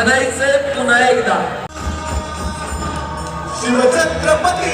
म्हणायचंय पुन्हा एकदा शिवछत्रपती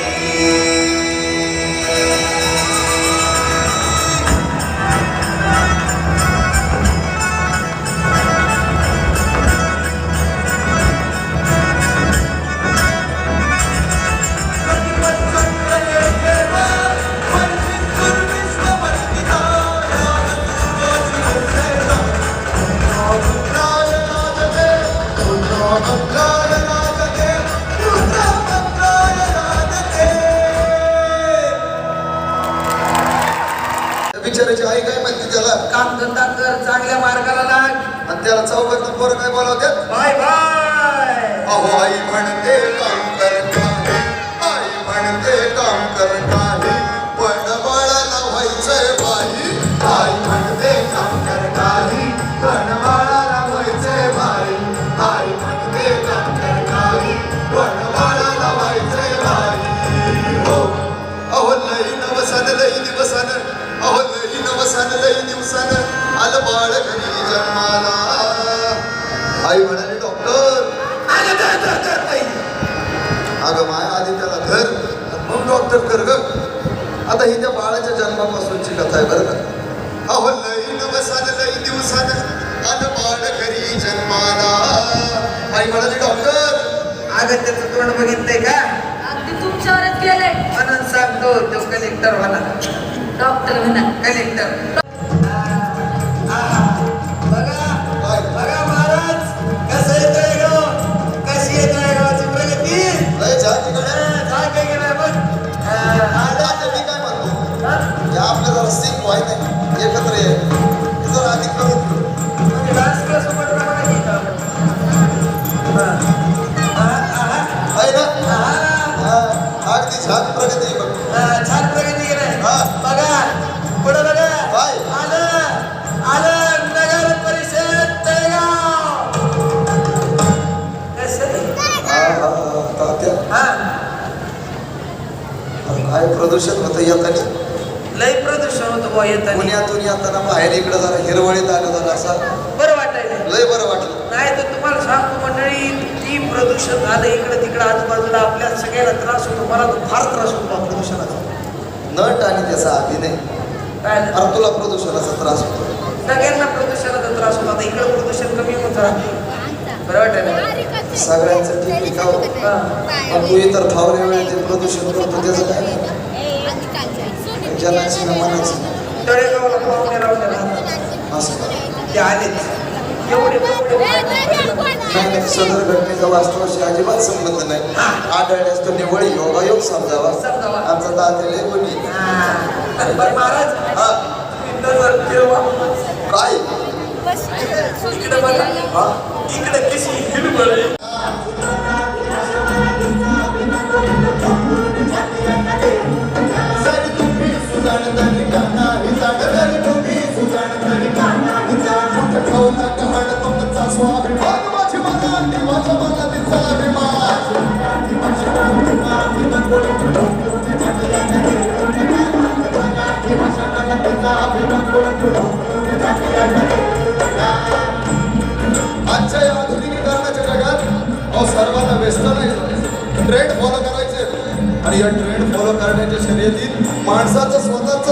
बिचाराची आई काय म्हणते त्याला काम धंदा कर चांगल्या मार्गाला लाग आणि त्याला चौकात पोरं काय बोलावतात बाय बाय अहो आई म्हणते काम कर काही आई म्हणते काम कर काही पण बाळाला व्हायचंय बाई आई म्हणते काम कर काही पण बाळाला व्हायचंय बाई आई म्हणते काम कर काही पण बाळाला व्हायचंय बाई हो अहो लई नवसान लई दिवसान अहो लई नवसान लई दिवसान आलं बाळ घरी जन्माला आई म्हणाली डॉक्टर अगं माय आधी त्याला धर मग डॉक्टर कर ग आता ही त्या बाळाच्या जन्मापासूनची कथा आहे बरं का अहो लई नवसान लई दिवसान आलं बाळ घरी जन्माला आई म्हणाली डॉक्टर अगं त्याचं तोंड बघितलंय का अगदी तुमच्यावरच गेले म्हणून सांगतो तो कलेक्टर म्हणा डॉक्टर म्हणा कलेक्टर बघा महाराज कसं येतोय गाव कशी येतोय गावाची प्रगती लय जा तिकडे काय काय गेलाय बघ आता मी काय म्हणतो या आपल्या जरा सिंग व्हाय नाही एकत्र ये जरा अधिक करून घेऊ डान्स क्लास आहे ना अगदी छान प्रगती आहे बघ छान प्रगती केलाय हा. बघा पुढे बघा काय? आलं नगर परिषद तळेगाव कसं तात्या हा काय प्रदूषण होतं येताना लय प्रदूषण होतं बुवा येताना पुण्यातून येताना बाहेर इकडं जरा हिरवळीत आलं जरा असं बरं वाटायला लय बरं वाटलं नाही तर तुम्हाला सांगतो मंडळी ती प्रदूषण झालं इकडे तिकडे आजूबाजूला आपल्या सगळ्याला त्रास होतो मला तर फार त्रास होतो प्रदूषणाचा नट आणि त्याचा अभिनय काय झालं? अरे तुला प्रदूषणाचा त्रास होतो सगळ्यांना प्रदूषणाचा त्रास होतो आता इकडे प्रदूषण कमी होत राहते बरं वाटायला सगळ्यांचं ठीक आहे का हो? पण तू इतर फावल्या वेळेत जे प्रदूषण करतो त्याचं काय नाही जनाची ना मनाची तळेगावला पाहुणे राहून राहतात असं ते आलेच एवढे नाही सदर घटनेचा वास्तवाशी अजिबात संबंध नाही आढळल्यास तो निवडी योगायोग समजावा समजावा. आमचा तात्याला कोणी बरं महाराज हा तुम्ही नजर फिरवा काय इकडे बघा हा इकडे कशी हिरवळ आहे. आजच्या या आधुनिकीकरणाच्या जगात अहो सर्वांना वेस्टर्नाइज ट्रेंड फॉलो करायचे आणि या ट्रेंड फॉलो करण्याच्या शर्यतीत माणसाचं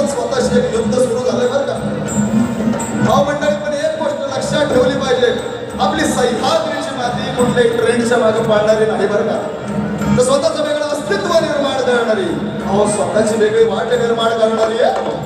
स्वतःशी एक युद्ध सुरू झालंय बरं का हा मंडळी पण एक गोष्ट लक्षात ठेवली पाहिजे आपली सह्याद्रीची माती कुठल्याही ट्रेंडच्या मागे पाळणारी नाही बरं का तर स्वतःचं वेगळं अस्तित्व निर्माण करणारी अहो स्वतःची वेगळी वाट निर्माण करणारी आहे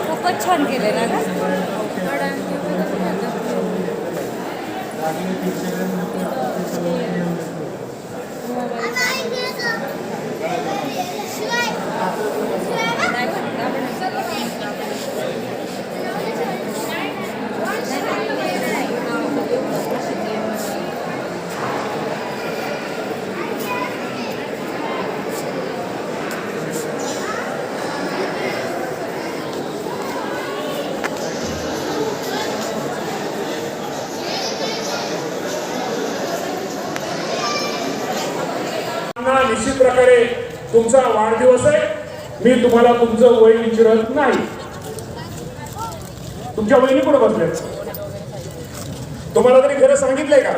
खूपच छान केलेला ना निश्चित प्रकारे तुमचा वाढदिवस आहे. मी तुम्हाला तुमचं वय विचारत नाही. तुमच्या वहिनी कुठे बसले? तुम्हाला तरी खरं सांगितलंय का?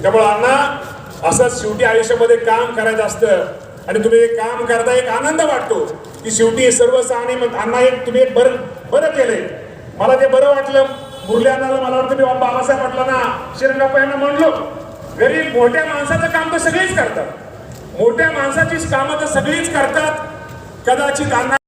त्यामुळे अण्णा असंच शेवटी आयुष्यामध्ये काम करायचं असतं आणि तुम्ही हे काम करता एक आनंद वाटतो की शेवटी सर्वसामान्य अण्णा एक तुम्ही एक बरं केलंय. मला ते बरं वाटलं. मुरली अण्णाला मला वाटतं मी बाबासाहेब पाटलांना श्रीरंगाप्पा यांना म्हणलो गरीब मोठ्या माणसाचं काम तर सगळीच करतात. मोठ्या माणसाचीच कामं तर सगळीच करतात. कदाचित अण्णा